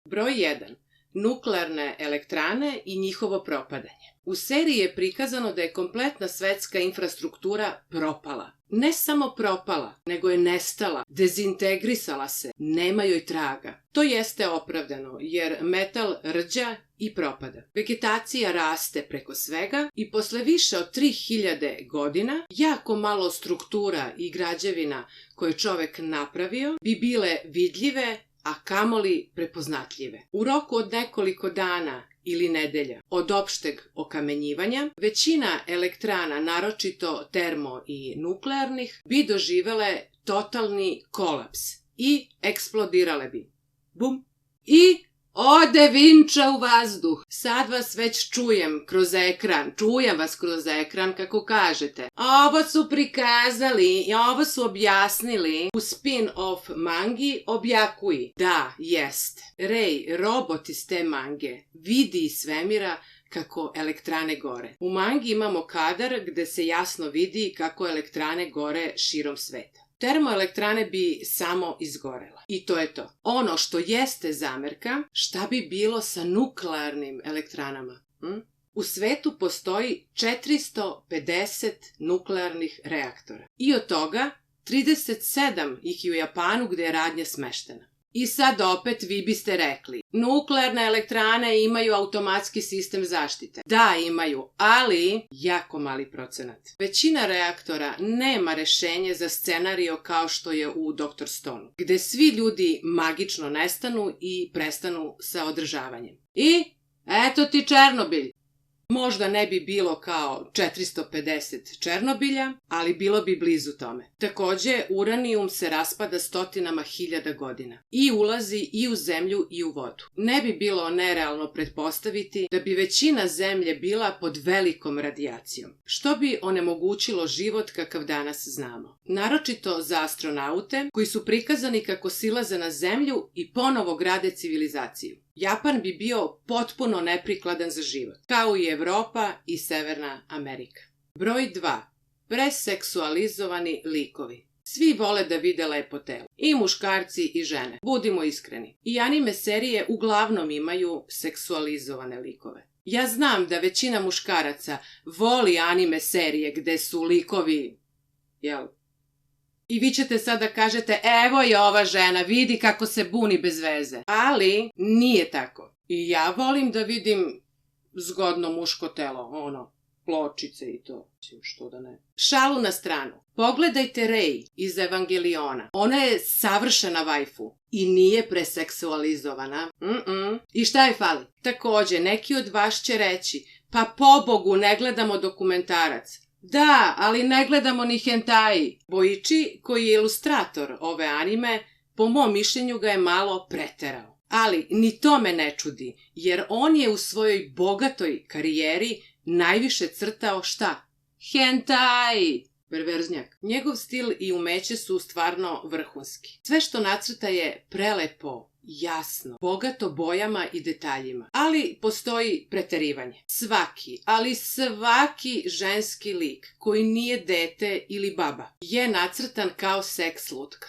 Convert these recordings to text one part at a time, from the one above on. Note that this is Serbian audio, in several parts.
Broj 1. Nuklearne elektrane i njihovo propadanje. U seriji je prikazano da je kompletna svetska infrastruktura propala. Ne samo propala, nego je nestala, dezintegrisala se, nema joj traga. To jeste opravdano, jer metal rđa i propada. Vegetacija raste preko svega i posle više od 3000 godina jako malo struktura i građevina koje čovek napravio bi bile vidljive, a kamoli prepoznatljive. U roku od nekoliko dana ili nedelja od opšteg okamenjivanja, većina elektrana, naročito termo i nuklearnih, bi doživele totalni kolaps i eksplodirale bi. Bum! I ode vinča u vazduh. Sad vas već čujem kroz ekran. Čujem vas kroz ekran kako kažete. Ovo su prikazali i ovo su objasnili u spin-off mangi Objakuji. Da, jest. Rei, robot iz te mange, vidi iz svemira kako elektrane gore. U mangi imamo kadar gde se jasno vidi kako elektrane gore širom sveta. Termoelektrane bi samo izgorela. I to je to. Ono što jeste zamerka, šta bi bilo sa nuklearnim elektranama? U svetu postoji 450 nuklearnih reaktora. I od toga 37 ih je u Japanu gde je radnja smeštena. I sad opet vi biste rekli, nuklearne elektrane imaju automatski sistem zaštite. Da, imaju, ali jako mali procenat. Većina reaktora nema rešenje za scenario kao što je u Dr. Stonu, gde svi ljudi magično nestanu i prestanu sa održavanjem. I eto ti Černobilj. Možda ne bi bilo kao 450 Černobilja, ali bilo bi blizu tome. Takođe, uranijum se raspada stotinama hiljada godina i ulazi i u zemlju i u vodu. Ne bi bilo nerealno pretpostaviti da bi većina zemlje bila pod velikom radijacijom, što bi onemogućilo život kakav danas znamo. Naročito za astronaute koji su prikazani kako silaze na zemlju i ponovo grade civilizaciju. Japan bi bio potpuno neprikladan za život, kao i Evropa i Severna Amerika. Broj 2. Preseksualizovani likovi. Svi vole da vide lepo telo. I muškarci i žene. Budimo iskreni. I anime serije uglavnom imaju seksualizovane likove. Ja znam da većina muškaraca voli anime serije gde su likovi, I vi ćete sada kažete, evo je ova žena, vidi kako se buni bez veze. Ali nije tako. I ja volim da vidim zgodno muško telo, pločice i to, što da ne. Šalu na stranu. Pogledajte Rei iz Evangeliona. Ona je savršena vajfu i nije preseksualizovana. I šta je fali? Takođe, neki od vas će reći, pa pobogu ne gledamo dokumentarac. Da, ali ne gledamo ni hentai. Boichi, koji je ilustrator ove anime, po mom mišljenju ga je malo preterao. Ali ni to me ne čudi, jer on je u svojoj bogatoj karijeri najviše crtao šta? Hentai! Perverznjak. Njegov stil i umeće su stvarno vrhunski. Sve što nacrta je prelepo, jasno, bogato bojama i detaljima. Ali postoji preterivanje. Svaki ženski lik koji nije dete ili baba je nacrtan kao seks lutka.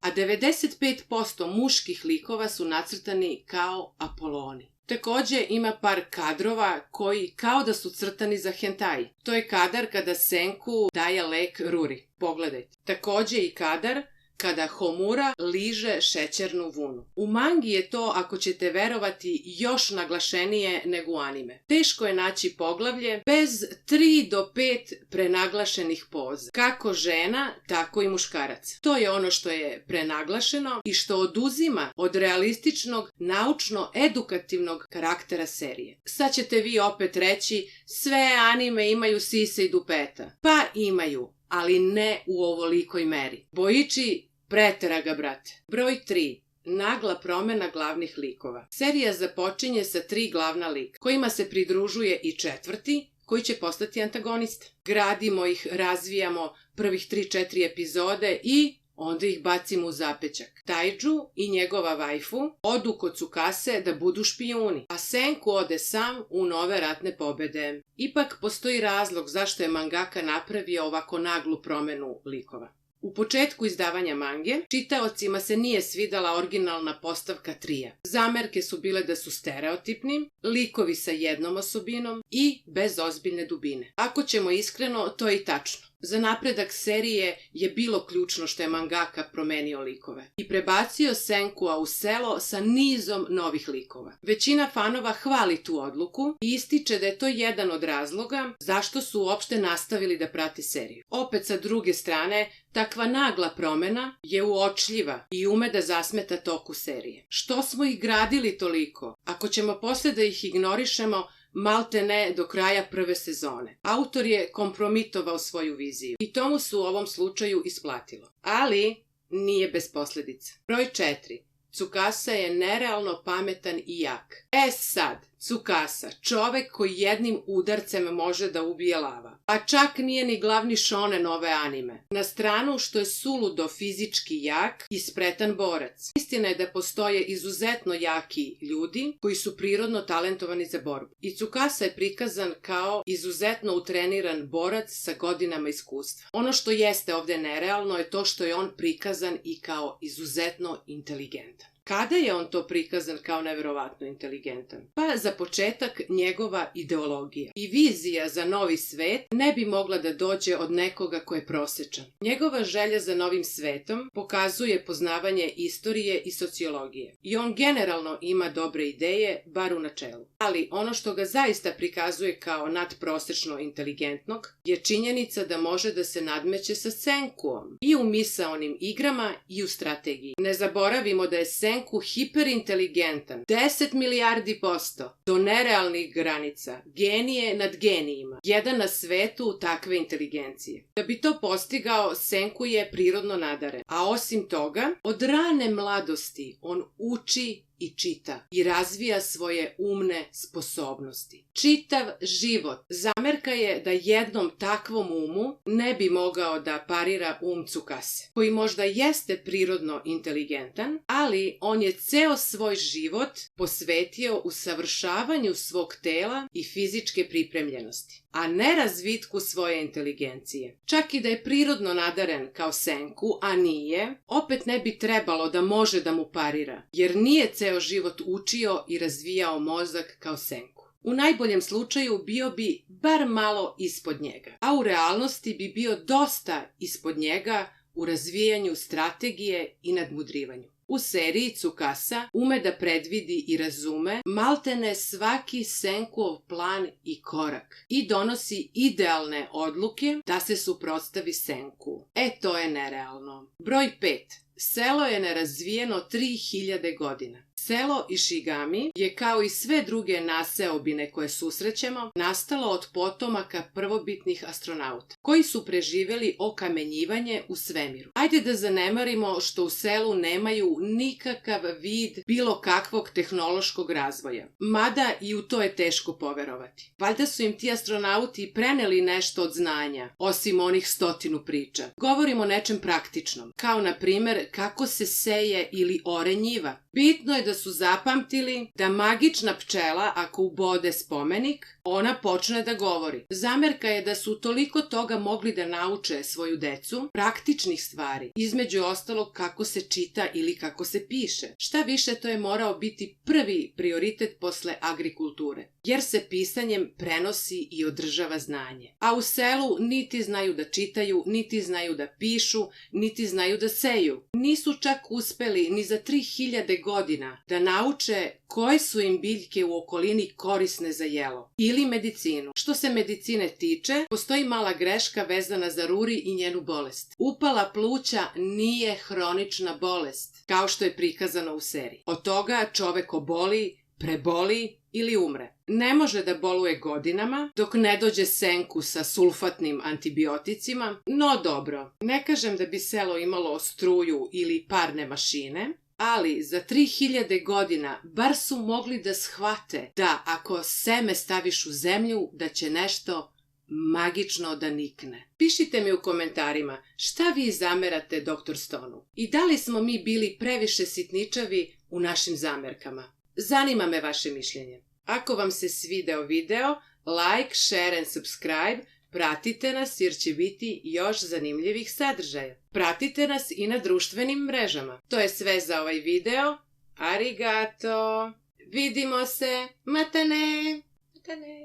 A 95% muških likova su nacrtani kao Apoloni. Takođe ima par kadrova koji kao da su crtani za hentai. To je kadar kada Senku daje lek Ruri. Pogledajte. Takođe i kadar kada Homura liže šećernu vunu. U mangi je to, ako ćete verovati, još naglašenije nego u anime. Teško je naći poglavlje bez 3 do 5 prenaglašenih poza. Kako žena, tako i muškarac. To je ono što je prenaglašeno i što oduzima od realističnog, naučno-edukativnog karaktera serije. Sad ćete vi opet reći, sve anime imaju sise i dupeta. Pa imaju, ali ne u ovolikoj meri. Boichi pretera ga, brate. Broj 3. Nagla promena glavnih likova. Serija započinje sa 3 glavna lika, kojima se pridružuje i 4. koji će postati antagonista. Gradimo ih, razvijamo prvih 3-4 epizode i onda ih bacimo u zapećak. Taidžu i njegova vajfu odu kod Tsukase da budu špijuni, a Senku ode sam u nove ratne pobede. Ipak postoji razlog zašto je mangaka napravio ovako naglu promenu likova. U početku izdavanja mange, čitaocima se nije svidala originalna postavka trija. Zamerke su bile da su stereotipni, likovi sa jednom osobinom i bez ozbiljne dubine. Ako ćemo iskreno, to je i tačno. Za napredak serije je bilo ključno što je mangaka promenio likove i prebacio Senkua u selo sa nizom novih likova. Većina fanova hvali tu odluku i ističe da je to jedan od razloga zašto su uopšte nastavili da prate seriju. Opet sa druge strane, takva nagla promena je uočljiva i ume da zasmeta toku serije. Što smo ih gradili toliko? Ako ćemo posle da ih ignorišemo, malte ne do kraja prve sezone. Autor je kompromitovao svoju viziju i to mu se u ovom slučaju isplatilo. Ali nije bez posledica. Broj 4. Tsukasa je nerealno pametan i jak. Sad, Tsukasa, čovek koji jednim udarcem može da ubije lava. A čak nije ni glavni shonen ove anime. Na stranu što je suludo fizički jak i spretan borac. Istina je da postoje izuzetno jaki ljudi koji su prirodno talentovani za borbu. I Tsukasa je prikazan kao izuzetno utreniran borac sa godinama iskustva. Ono što jeste ovde nerealno je to što je on prikazan i kao izuzetno inteligentan. Kada je on to prikazan kao neverovatno inteligentan? Pa za početak njegova ideologija i vizija za novi svet ne bi mogla da dođe od nekoga ko je prosečan. Njegova želja za novim svetom pokazuje poznavanje istorije i sociologije. I on generalno ima dobre ideje, bar u načelu. Ali ono što ga zaista prikazuje kao nadprosečno inteligentnog je činjenica da može da se nadmeće sa Senkuom i u misaonim igrama i u strategiji. Ne zaboravimo da je Senku hiperinteligentan, 10 milijardi %, do nerealnih granica, genije nad genijima, jedan na svetu takve inteligencije. Da bi to postigao, Senku je prirodno nadaren, a osim toga, od rane mladosti on uči i čita i razvija svoje umne sposobnosti. Čitav život. Zamerka je da jednom takvom umu ne bi mogao da parira Tsukase, koji možda jeste prirodno inteligentan, ali on je ceo svoj život posvetio usavršavanju svog tela i fizičke pripremljenosti, a ne razvitku svoje inteligencije. Čak i da je prirodno nadaren kao Senku, a nije, opet ne bi trebalo da može da mu parira, jer nije ceo život učio i razvijao mozak kao Senku. U najboljem slučaju bio bi bar malo ispod njega, a u realnosti bi bio dosta ispod njega u razvijanju strategije i nadmudrivanju. U seriji Tsukasa ume da predvidi i razume maltene svaki Senkuov plan i korak i donosi idealne odluke da se suprotstavi Senku. To je nerealno. Broj 5. Selo je nerazvijeno 3000 godina. Selo Ishigami je, kao i sve druge naseobine koje susrećemo, nastalo od potomaka prvobitnih astronauta, koji su preživeli okamenjivanje u svemiru. Ajde da zanemarimo što u selu nemaju nikakav vid bilo kakvog tehnološkog razvoja. Mada i u to je teško poverovati. Valjda su im ti astronauti preneli nešto od znanja, osim onih 100 priča. Govorimo o nečem praktičnom, kao na primer kako se seje ili ore njiva. Bitno je da su zapamtili da magična pčela, ako ubode spomenik, ona počne da govori. Zamerka je da su toliko toga mogli da nauče svoju decu, praktičnih stvari, između ostalog kako se čita ili kako se piše. Šta više, to je morao biti prvi prioritet posle agrikulture, jer se pisanjem prenosi i održava znanje. A u selu niti znaju da čitaju, niti znaju da pišu, niti znaju da seju. Nisu čak uspeli ni za 3000 godina da nauče koje su im biljke u okolini korisne za jelo ili medicinu. Što se medicine tiče, postoji mala greška vezana za Ruri i njenu bolest. Upala pluća nije hronična bolest, kao što je prikazano u seriji. Od toga čovek oboli, preboli ili umre. Ne može da boluje godinama dok ne dođe Senku sa sulfatnim antibioticima, no dobro, ne kažem da bi selo imalo struju ili parne mašine, ali za 3000 godina bar su mogli da shvate da ako seme staviš u zemlju, da će nešto magično da nikne. Pišite mi u komentarima šta vi zamerate Dr. Stonu i da li smo mi bili previše sitničavi u našim zamerkama. Zanima me vaše mišljenje. Ako vam se svideo video, like, share and subscribe, Pratite nas jer će biti još zanimljivih sadržaja. Pratite nas i na društvenim mrežama. To je sve za ovaj video. Arigato! Vidimo se! Matane! Matane!